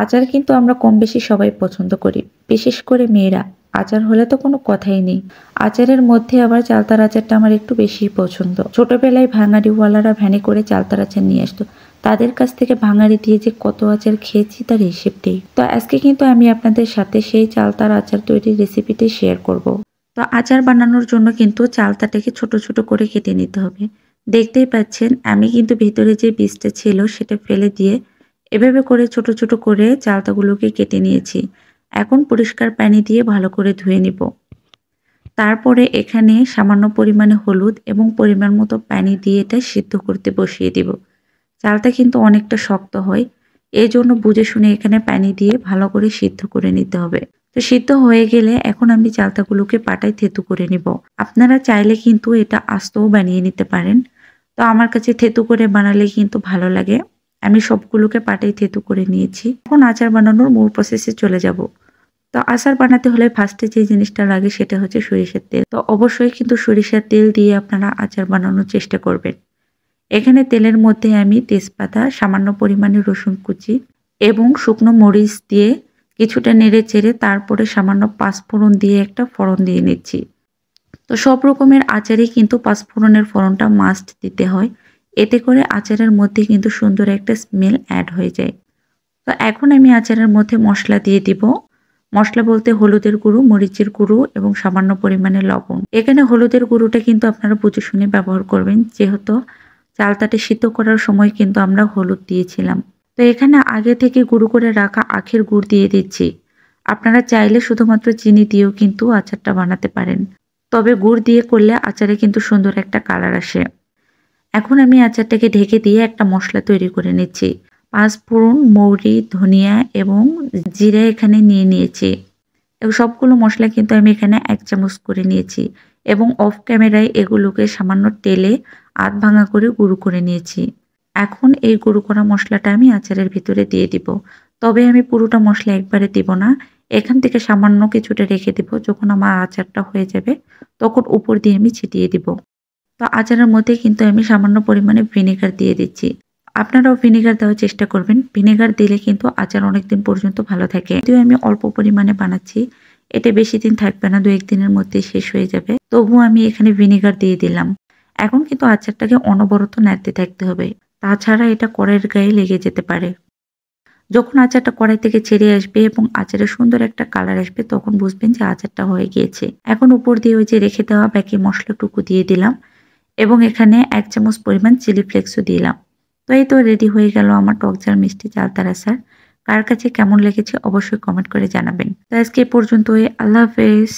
আচার কিন্তু আমরা কম বেশি সবাই পছন্দ করি, বিশেষ করে মেয়েরা। আচার হলে তো কোনো কথাই নেই। আচারের মধ্যে আবার চালতার আচারটা আমার একটু বেশিই পছন্দ। ছোটবেলায় ভাঙাড়িওয়ালারা ভ্যানে করে চালতার আচার নিয়ে আসতো। তাদের কাছ থেকে ভাঙাড়ি দিয়ে যে কত আচার খেয়েছি তার হিসেব নেই। তো আজকে কিন্তু আমি আপনাদের সাথে সেই চালতার আচার তৈরির রেসিপিটি শেয়ার করব। তো আচার বানানোর জন্য কিন্তু চালতাটাকে ছোট ছোট করে কেটে নিতে হবে। দেখতেই পাচ্ছেন আমি কিন্তু ভিতরে যে বীজটা ছিল সেটা ফেলে দিয়ে এভাবে করে ছোট ছোট করে চালতাগুলোকে কেটে নিয়েছি। এখন পরিষ্কার পানি দিয়ে ভালো করে ধুয়ে নিব। তারপরে এখানে সামান্য পরিমাণে হলুদ এবং পরিমাণ মতো পানি দিয়ে এটা সিদ্ধ করতে বসিয়ে দিব। চালটা কিন্তু অনেকটা শক্ত হয়, এই জন্য বুঝে শুনে এখানে পানি দিয়ে ভালো করে সিদ্ধ করে নিতে হবে। তো সিদ্ধ হয়ে গেলে এখন আমি চালতাগুলোকে পাটায় থেতু করে নিব। আপনারা চাইলে কিন্তু এটা আস্তও বানিয়ে নিতে পারেন। তো আমার কাছে থেতু করে বানালে কিন্তু ভালো লাগে। আমি সবগুলোকে পাটায় থেতু করে নিয়েছি। এখন আচার বানানোর মূল প্রসেসে চলে যাব। তো আচার বানাতে হলে ফার্স্টে যে জিনিসটা লাগে সেটা হচ্ছে সরিষার তেল। তো অবশ্যই কিন্তু সরিষার তেল দিয়ে আপনারা আচার বানানোর চেষ্টা করবেন। এখানে তেলের মধ্যে আমি তেজপাতা, সামান্য পরিমাণে রসুন কুচি এবং শুকনো মরিচ দিয়ে কিছুটা নেড়ে চেড়ে তারপরে সামান্য পাঁচফোড়ন দিয়ে একটা ফোড়ন দিয়ে নিচ্ছি। তো সব রকমের আচারে কিন্তু পাঁচফোড়নের ফোড়নটা মাস্ট দিতে হয়। এতে করে আচারের মধ্যে কিন্তু সুন্দর একটা স্মেল অ্যাড হয়ে যায়। তো এখন আমি আচারের মধ্যে মশলা দিয়ে দিব। মশলা বলতে হলুদের গুঁড়ো, মরিচের গুঁড়ো এবং সামান্য পরিমাণে লবণ। এখানে হলুদের গুঁড়োটা কিন্তু আপনারা বুঝে শুনে ব্যবহার করবেন, যেহেতু চালতাটা সিদ্ধ করার সময় কিন্তু আমরা হলুদ দিয়েছিলাম। তো এখানে আগে থেকে গুঁড়ো করে রাখা আখের গুড় দিয়ে দিচ্ছি। আপনারা চাইলে শুধুমাত্র চিনি দিয়েও কিন্তু আচারটা বানাতে পারেন। তবে গুড় দিয়ে করলে আচারে কিন্তু সুন্দর একটা কালার আসে। এখন আমি আচারটাকে ঢেকে দিয়ে একটা মশলা তৈরি করে নিচ্ছি। পাঁচফোড়ন, মৌরি, ধনিয়া এবং জিরা এখানে নিয়ে নিয়েছি। এবং সবগুলো মশলা কিন্তু আমি এখানে ১ চামচ করে নিয়েছি এবং অফ ক্যামেরায় এগুলোকে সামান্য তেলে আধ ভাঙা করে গুঁড়ো করে নিয়েছি। এখন এই গুঁড়ো করা মশলাটা আমি আচারের ভিতরে দিয়ে দিব। তবে আমি পুরোটা মশলা একবারে দিব না। এখান থেকে সামান্য কিছুটা রেখে দিব। যখন আমার আচারটা হয়ে যাবে তখন উপর দিয়ে আমি ছিটিয়ে দিব। তো আচারের মধ্যে কিন্তু আমি সামান্য পরিমাণে ভিনেগার দিয়ে দিচ্ছি। আপনারাও ভিনেগার দেওয়ার চেষ্টা করবেন। ভিনেগার দিলে কিন্তু আচার অনেকদিন পর্যন্ত ভালো থাকে। যদিও আমি অল্প পরিমাণে বানাচ্ছি, এটা বেশি দিন থাকবে না, ২-১ দিনের মধ্যে শেষ হয়ে যাবে। তবুও আমি এখানে ভিনেগার দিয়ে দিলাম। এখন কিন্তু আচারটাকে অনবরত নাড়তে থাকতে হবে। তাছাড়া এটা কড়াইয়ের গায়ে লেগে যেতে পারে। যখন আচারটা কড়াই থেকে ছেড়ে আসবে এবং আচারের সুন্দর একটা কালার আসবে তখন বুঝবেন যে আচারটা হয়ে গিয়েছে। এখন উপর দিয়ে ওই যে রেখে দেওয়া বাকি মশলাটুকু দিয়ে দিলাম এবং এখানে ১ চামচ পরিমাণ চিলি ফ্লেক্সও দিলাম। তো এই তো রেডি হয়ে গেল আমার টক ঝাল মিষ্টি চালতার আচার। কার কাছে কেমন লেগেছে অবশ্যই কমেন্ট করে জানাবেন। তো আজকে এ পর্যন্তই। আল্লাহ হাফেজ।